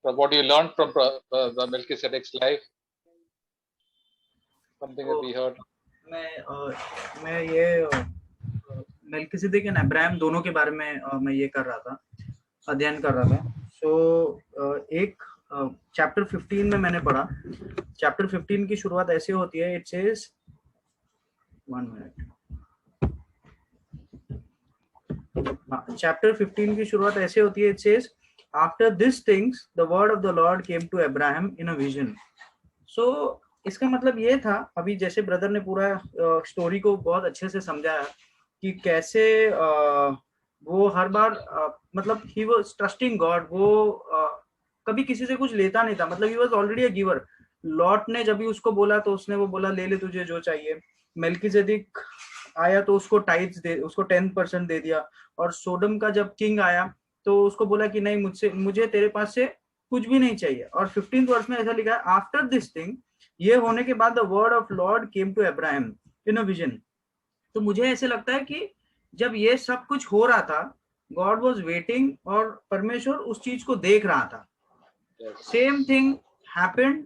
What you learned from the Melchizedek's life? Something that we heard. मैं ये मेल्किसेदेक एंड अब्राहम दोनों के बारे में मैं ये कर रहा था, अध्ययन कर रहा था। सो एक चैप्टर 15 में मैंने पढ़ा। चैप्टर 15 की शुरुआत ऐसे होती है, इट सेज 1 मिनट। चैप्टर 15 की शुरुआत ऐसे होती है, it says after this things the word of the Lord came to Abraham in a vision. So इसका मतलब ये था, अभी जैसे ब्रदर ने पूरा स्टोरी को बहुत अच्छे से समझाया कि कैसे वो हर बार मतलब ही वाज ट्रस्टिंग गॉड। वो कभी किसी से कुछ लेता नहीं था, मतलब he was already a giver. Lot ने जब भी उसको बोला तो उसने वो बोला ले ले तुझे जो चाहिए। मेल्कीसेदेक आया तो उसको टाइट्स दे, उसको 10% दे दिया। और सोडम का जब किंग आया तो उसको बोला कि नहीं, मुझे तेरे पास से कुछ भी नहीं चाहिए। और 15th वर्स में ऐसा लिखा है, आफ्टर दिस थिंग, ये होने के बाद the word of Lord came to Abraham in a vision. तो मुझे ऐसे लगता है कि जब ये सब कुछ हो रहा था, गॉड वाज वेटिंग और परमेश्वर उस चीज को देख रहा था। सेम थिंग हैपेंड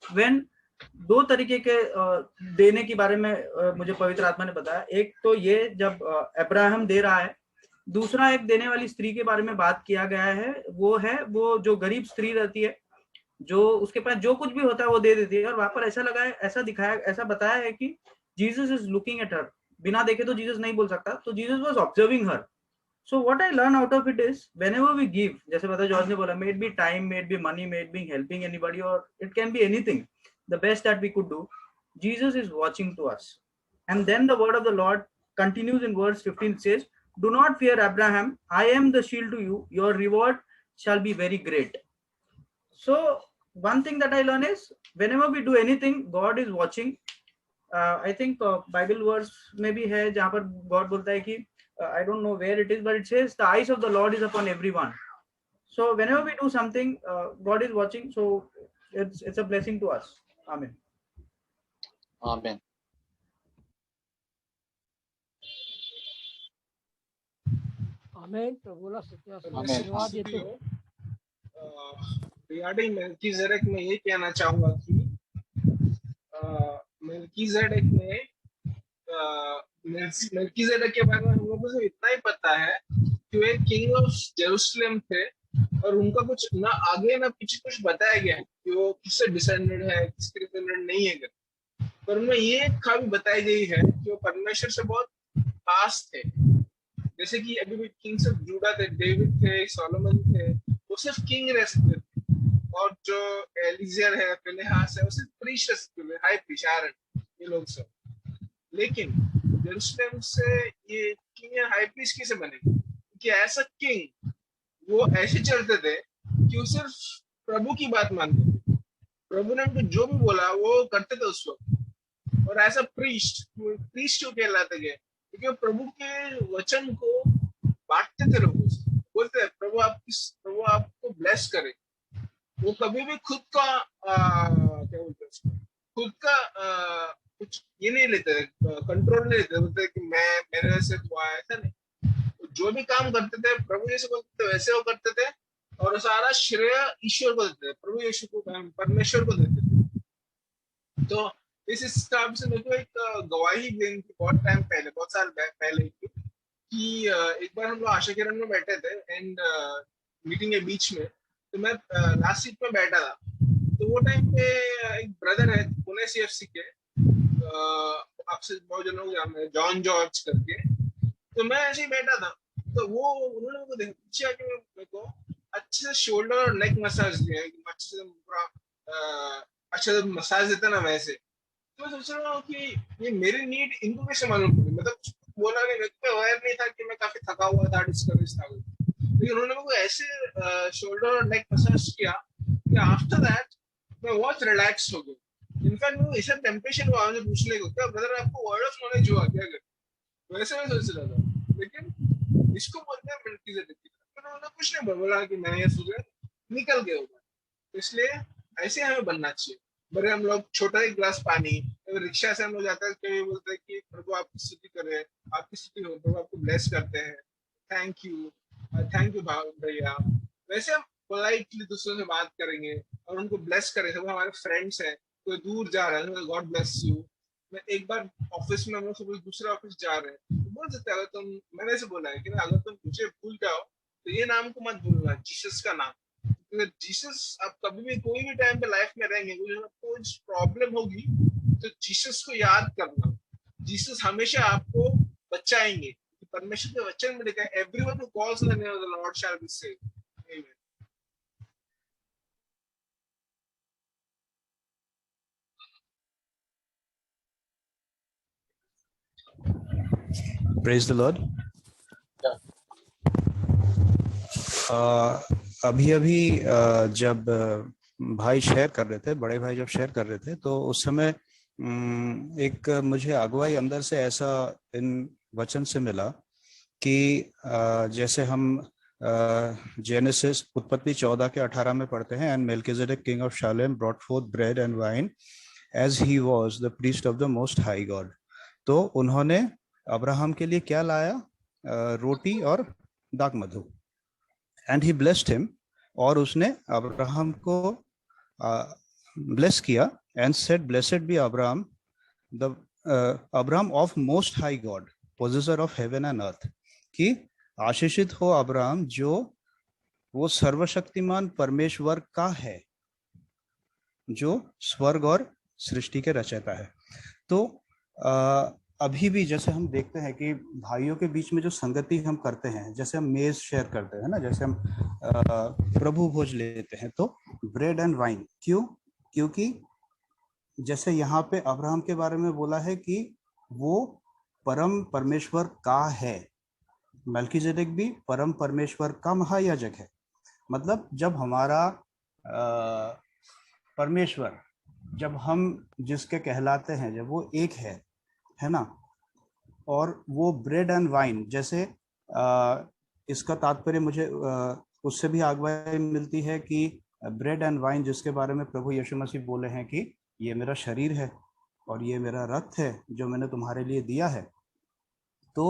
व्हेन दो तरीके के देने के बारे में मुझे पवित्र आत्मा ने बताया। एक तो ये जब अब्राहम दे रहा है, दूसरा एक देने वाली स्त्री के बारे में बात किया गया है, वो जो गरीब स्त्री रहती है, जो उसके पास जो कुछ भी होता है वो दे देती है। और वहां पर ऐसा लगा है, ऐसा बताया है कि Jesus is looking at her. बिना देखे तो जीसस नहीं बोल सकता, तो Jesus was observing her. So what I learn out of it is whenever we give, जैसे ब्रदर जॉर्ज ने बोला, may it be time, may it be money, may it be helping anybody, और it can be anything, the best that we could do, Jesus is watching to us. And then the word of the Lord continues in verse 15, says, do not fear Abraham, I am the shield to you, your reward shall be very great. So one thing that I learn is whenever we do anything, God is watching. I think Bible verse में भी है जहाँ पर God बोलता है कि I don't know where it is, but it says the eyes of the Lord is upon everyone. So whenever we do something, God is watching. So it's a blessing to us. Amen. Amen. आमेन। प्रभुला धन्यवाद देते हैं। Regarding Melchizedek में ये कहना चाहूंगा कि Melchizedek के बारे में हम लोगों को इतना ही पता है कि वे किंग ऑफ जेरूसलम थे, और उनका कुछ ना आगे ना पीछे कुछ बताया गया है कि वो किससे डिसेंडेड है, किसके डिसेंडेड नहीं है। पर उनमें ये खामी बताई गई है कि वो परमेश्वर से बहुत पास थे। जैसे कि अभी भी किंग्स ऑफ जूडा थे, डेविड थे, सोलोमन थे, वो सिर्फ किंग रह सकते थे। और जो एलिजेर है, फिनेहास है, वो सिर्फ प्रीस्ट रह सकते थे, हाई प्रीस्ट आरन, ये लोग सब। लेकिन जेरूसलम से ये किंग या हाई प्रीस्ट कैसे बने? क्योंकि ऐसा किंग वो ऐसे चलते थे कि वो सिर्फ प्रभु की बात मानते थे, प्रभु ने उनको जो भी बोला वो करते थे उस वक्त। और ऐसा प्रीस्ट क्यों कहलाते गए? क्योंकि प्रभु के वचन को बांटते थे लोगों से, बोलते प्रभु आपको ब्लेस करे। वो कभी भी खुद का क्या बोलते हैं, खुद का कुछ ये नहीं लेते, कंट्रोल नहीं लेते, बोलते कि मैं मेरे से हुआ, ऐसा नहीं। जो भी काम करते थे प्रभु यीशु बोलते थे वैसे वो करते थे, और सारा श्रेय ईश्वर को देते थे, प्रभु यीशु को, परमेश्वर को देते थे। तो इस हिसाब से मेरे को एक गवाही देनी थी बहुत टाइम पहले, बहुत साल पहले की, कि एक बार हम लोग आशा किरण में बैठे थे एंड मीटिंग के बीच में, तो मैं लास्ट सीट में बैठा था। तो वो टाइम पे एक ब्रदर है पुणे CFC के, आपसे बहुत जनों को जानते हैं, जॉन जॉर्ज करके। तो मैं ऐसे ही बैठा था, तो वो उन्होंने मेरे को पीछे आके मेरे को अच्छे से शोल्डर और नेक मसाज दिया, अच्छे से पूरा अच्छा से मसाज देता ना वैसे। तो मैं सोच रहा हूँ कि ये मेरी नीड इनको कैसे मालूम पड़ी, मतलब बोला नहीं, मेरे को अवेयर नहीं था कि मैं काफी थका हुआ था, डिस्करेज था, लेकिन उन्होंने मेरे को ऐसे शोल्डर और नेक मसाज किया कि आफ्टर दैट मैं बहुत रिलैक्स हो गया। इनफैक्ट मेरे को ऐसा टेम्पटेशन हुआ मुझे पूछने को, क्या ब्रदर आपको वर्ड ऑफ नॉलेज हुआ क्या, वैसे मैं सोच रहा था, लेकिन इसको बोलते हैं मेल्कीजेडेक। उन्होंने कुछ नहीं बोला कि मैं ये सोच निकल गया होगा। इसलिए ऐसे हमें बनना चाहिए। बड़े हम लोग छोटा ही ग्लास पानी, रिक्शा से हम लोग जाते हैं, कभी बोलते हैं कि प्रभु आपकी स्तुति करे, आपकी स्तुति हो, प्रभु आपको ब्लेस करते हैं, थैंक यू भैया। वैसे हम पोलाइटली दूसरों से बात करेंगे और उनको ब्लेस करेंगे। वो हमारे फ्रेंड्स हैं, कोई दूर जा रहा है, गॉड ब्लेस यू। मैं एक बार ऑफिस में हम लोग कोई दूसरे ऑफिस जा रहे हैं, तो बोल सकते हैं, अगर तुम, मैंने ऐसे बोला है कि अगर तुम मुझे भूल जाओ तो ये नाम को मत भूलना, जीसस का नाम। क्योंकि जीसस, आप कभी भी कोई भी टाइम पे लाइफ में रहेंगे, आपको कुछ प्रॉब्लम होगी तो जीसस को याद करना। जीसस हमेशा आपको बचाएंगे। परमेश्वर के वचन में लिखा है, everyone who calls the name of the Lord shall be saved. आमीन। Praise the Lord. अभी जब भाई शेयर कर रहे थे, बड़े भाई जब शेयर कर रहे थे, तो उस समय एक मुझे अगुवाई अंदर से ऐसा इन वचन से मिला कि जैसे हम जेनेसिस उत्पत्ति 14 के 18 में पढ़ते हैं, and Melchizedek king of Salem brought forth bread and wine as he was the priest of the most high God. तो उन्होंने अब्राहम के लिए क्या लाया? रोटी और दाख मधु। एंड ही ब्लेस्ड हिम, और उसने अब्राहम को ब्लेस किया, and said blessed be Abraham the Abraham of most high God possessor of heaven and earth, कि आशीषित हो अब्राहम जो वो सर्वशक्तिमान परमेश्वर का है, जो स्वर्ग और सृष्टि के रचयिता है। तो अभी भी जैसे हम देखते हैं कि भाइयों के बीच में जो संगति हम करते हैं, जैसे हम मेज शेयर करते हैं ना, जैसे हम प्रभु भोज लेते हैं, तो ब्रेड एंड वाइन, क्यों? क्योंकि जैसे यहाँ पे अब्राहम के बारे में बोला है कि वो परम परमेश्वर का है, मेल्कीजेडेक भी परम परमेश्वर का महायाजक है। मतलब जब हमारा परमेश्वर, जब हम जिसके कहलाते हैं, जब वो एक है ना, और वो ब्रेड एंड वाइन, जैसे इसका तात्पर्य मुझे उससे भी अगुवाई मिलती है कि ब्रेड एंड वाइन जिसके बारे में प्रभु यीशु मसीह बोले हैं कि ये मेरा शरीर है और ये मेरा रक्त है जो मैंने तुम्हारे लिए दिया है। तो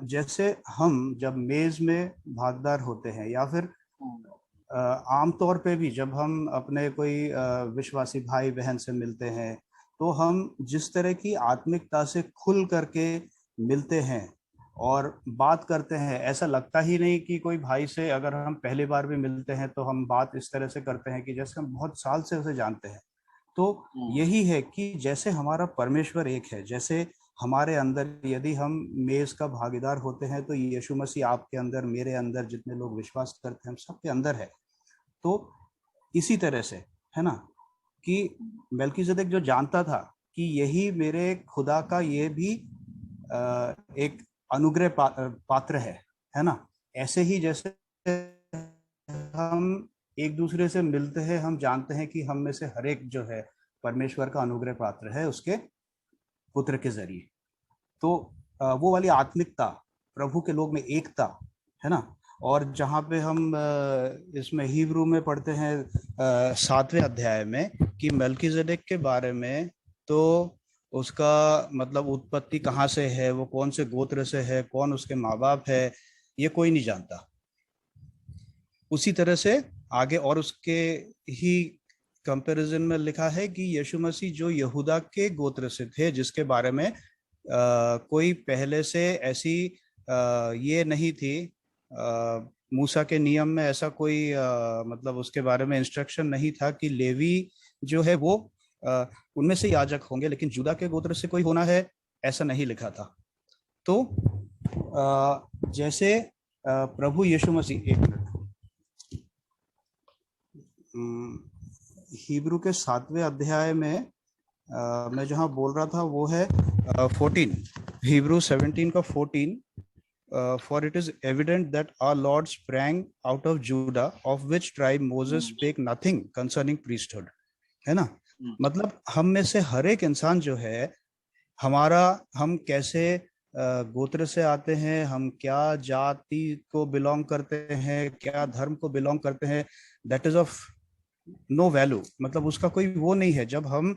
जैसे हम जब मेज में भागीदार होते हैं, या फिर आमतौर पे भी जब हम अपने कोई विश्वासी भाई बहन से मिलते हैं, तो हम जिस तरह की आत्मिकता से खुल करके मिलते हैं और बात करते हैं, ऐसा लगता ही नहीं कि कोई भाई से अगर हम पहली बार भी मिलते हैं तो हम बात इस तरह से करते हैं कि जैसे हम बहुत साल से उसे जानते हैं। तो यही है कि जैसे हमारा परमेश्वर एक है, जैसे हमारे अंदर यदि हम मेज का भागीदार होते हैं, तो यीशु मसीह आपके अंदर, मेरे अंदर, जितने लोग विश्वास करते हैं हम सबके अंदर है। तो इसी तरह से है ना कि मेल्कीजेडेक जो जानता था कि यही मेरे खुदा का ये भी एक अनुग्रह पात्र है ना, ऐसे ही जैसे हम एक दूसरे से मिलते हैं, हम जानते हैं कि हम में से हर एक जो है परमेश्वर का अनुग्रह पात्र है उसके पुत्र के जरिए। तो वो वाली आत्मिकता, प्रभु के लोग में एकता है ना। और जहाँ पे हम इसमें हिब्रू में पढ़ते हैं 7वें अध्याय में कि मेल्कीजेडेक के बारे में, तो उसका मतलब उत्पत्ति कहाँ से है, वो कौन से गोत्र से है, कौन उसके माँ बाप है, ये कोई नहीं जानता। उसी तरह से आगे और उसके ही कंपैरिजन में लिखा है कि यीशु मसीह जो यहूदा के गोत्र से थे, जिसके बारे में कोई पहले से ऐसी ये नहीं थी, मूसा के नियम में ऐसा कोई मतलब उसके बारे में इंस्ट्रक्शन नहीं था कि लेवी जो है वो उनमें से याजक होंगे, लेकिन जुदा के गोत्र से कोई होना है, ऐसा नहीं लिखा था। तो जैसे प्रभु यीशु मसीह, एक मिनट, हिब्रू के 7वें अध्याय में मैं जहां बोल रहा था वो है 14, हिब्रू 17 का 14, for it is evident that our Lord sprang out of Judah, of which tribe Moses spake nothing concerning priesthood, है ना। मतलब हम में से हर एक इंसान जो है, हम कैसे गोत्र से आते हैं, हम क्या जाति को बिलोंग करते हैं, क्या धर्म को बिलोंग करते हैं, that is of no value. मतलब उसका कोई वो नहीं है। जब हम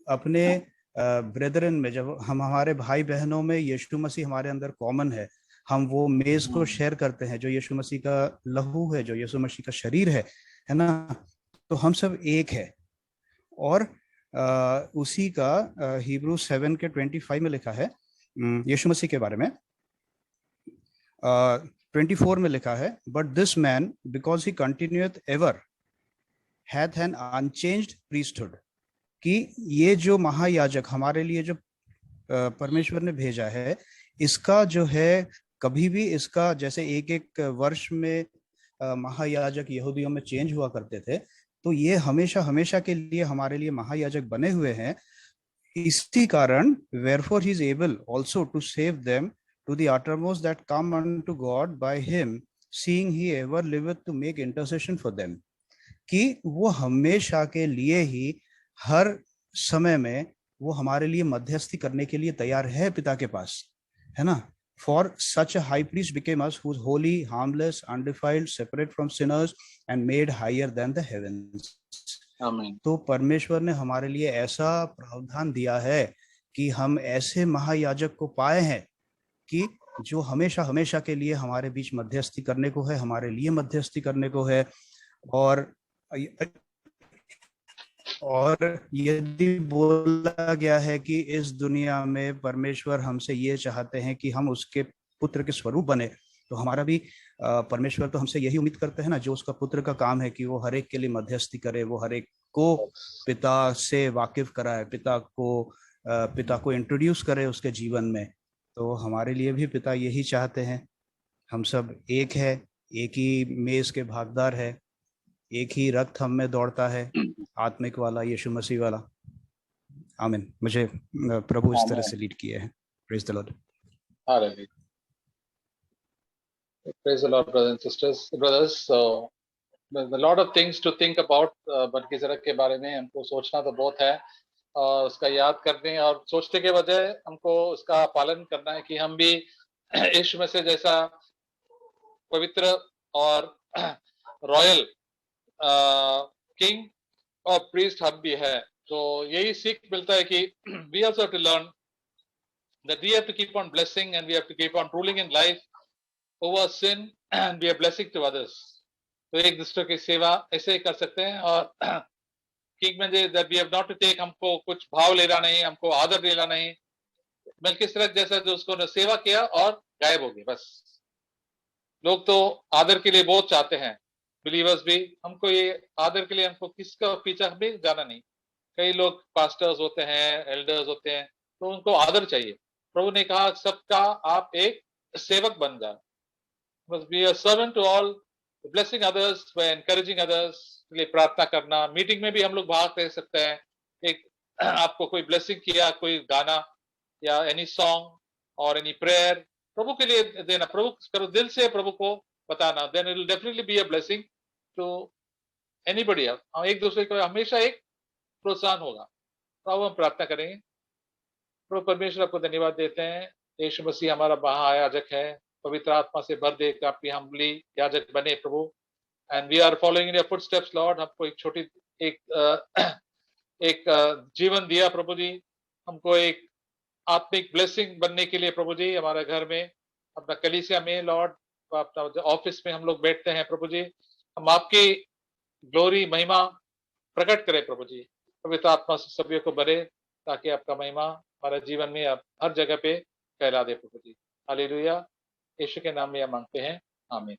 अपने ब्रेदरन में, जब हम हमारे भाई बहनों में यीशु मसीह हमारे अंदर कॉमन है, हम वो मेज को शेयर करते हैं जो यीशु मसीह का लहू है, जो यीशु मसीह का शरीर है ना, तो हम सब एक है। और उसी का हिब्रू 7 के 25 में लिखा है यीशु मसीह के बारे में। 24 में लिखा है, but this man because he continueth ever hath an unchanged priesthood, कि ये जो महायाजक हमारे लिए जो परमेश्वर ने भेजा है, इसका जो है कभी भी इसका, जैसे एक एक वर्ष में महायाजक यहूदियों में चेंज हुआ करते थे, तो ये हमेशा हमेशा के लिए हमारे लिए महायाजक बने हुए हैं। इसी कारण wherefore he is able also to save them to the uttermost that come unto God by him, seeing he ever liveth to make intercession for them, कि वो हमेशा के लिए ही हर समय में वो हमारे लिए मध्यस्थी करने के लिए तैयार है पिता के पास, है ना। For such a high priest became us, who is holy, harmless, undefiled, separate from sinners, and made higher than the heavens. आमीन। तो परमेश्वर ने हमारे लिए ऐसा प्रावधान दिया है कि हम ऐसे महायाजक को पाए हैं कि जो हमेशा हमेशा के लिए हमारे बीच मध्यस्थी करने को है, हमारे लिए मध्यस्थी करने को है। और यदि बोला गया है कि इस दुनिया में परमेश्वर हमसे ये चाहते हैं कि हम उसके पुत्र के स्वरूप बने, तो हमारा भी परमेश्वर तो हमसे यही उम्मीद करते हैं ना, जो उसका पुत्र का काम है कि वो हर एक के लिए मध्यस्थी करे, वो हर एक को पिता से वाकिफ कराए, पिता को इंट्रोड्यूस करे उसके जीवन में। तो हमारे लिए भी पिता यही चाहते हैं। हम सब एक है, एक ही मेज के भागीदार है, एक ही रक्त हम में दौड़ता है, आत्मिक वाला, यीशु मसीह वाला। आमीन। मुझे प्रभु इस तरह से लीड किए हैं। Praise the Lord. Hallelujah. Praise the Lord, brothers and sisters, brothers. So there's a lot of things to think about, बल्किसरक के बारे में हमको सोचना तो बहुत है, और उसका याद करने और सोचने के बजाय हमको उसका पालन करना है कि हम भी यीशु मसीह जैसा पवित्र और रॉयल किंग और प्रीस्ट हम भी है। तो यही सीख मिलता है कि we also have to learn that we have to keep on blessing and we have to keep on ruling in life over sin and be a blessing to others. तो एक दूसरे की सेवा ऐसे ही कर सकते हैं। और किंग में that we have not to take, हमको कुछ भाव लेना नहीं, हमको आदर लेना नहीं। मलकीसरक जैसा जो उसको सेवा किया और गायब हो गए बस। लोग तो आदर के लिए बहुत चाहते हैं, बिलीवर्स भी। हमको ये आदर के लिए हमको किसका पीछा भी जाना नहीं। कई लोग पास्टर्स होते हैं, एल्डर्स होते हैं, तो उनको आदर चाहिए। प्रभु ने कहा सबका आप एक सेवक बन जाए। Must be a servant to all, blessing others by encouraging others, के लिए प्रार्थना करना। मीटिंग में भी हम लोग भाग ले सकते हैं। एक आपको कोई ब्लेसिंग किया, कोई गाना या एनी सॉन्ग और एनी प्रेयर प्रभु के लिए देना, प्रभु करो दिल से प्रभु को बताना, then it will definitely be a blessing to anybody. एक दूसरे को हमेशा एक प्रोत्साहन होगा। तो अब हम प्रार्थना करेंगे। प्रभु परमेश्वर आपको धन्यवाद देते हैं। यीशु मसीह हमारा महायाजक है, पवित्र आत्मा से भर दे, आपकी हम्बली याजक बने प्रभु। And we are following in your footsteps Lord. हमको एक छोटी एक जीवन दिया प्रभु जी, हमको एक आत्मिक ब्लेसिंग बनने के लिए प्रभु जी, हमारे घर में, अपना कलीसिया में लॉर्ड, अपना ऑफिस में हम लोग बैठते हैं प्रभु जी, हम आपकी ग्लोरी महिमा प्रकट करें प्रभु जी। पवित्र आत्मा से सभी को भरे ताकि आपका महिमा हमारे जीवन में आप हर जगह पे फैला दे प्रभु जी। हालेलुया। यीशु के नाम में यह मांगते हैं, आमीन।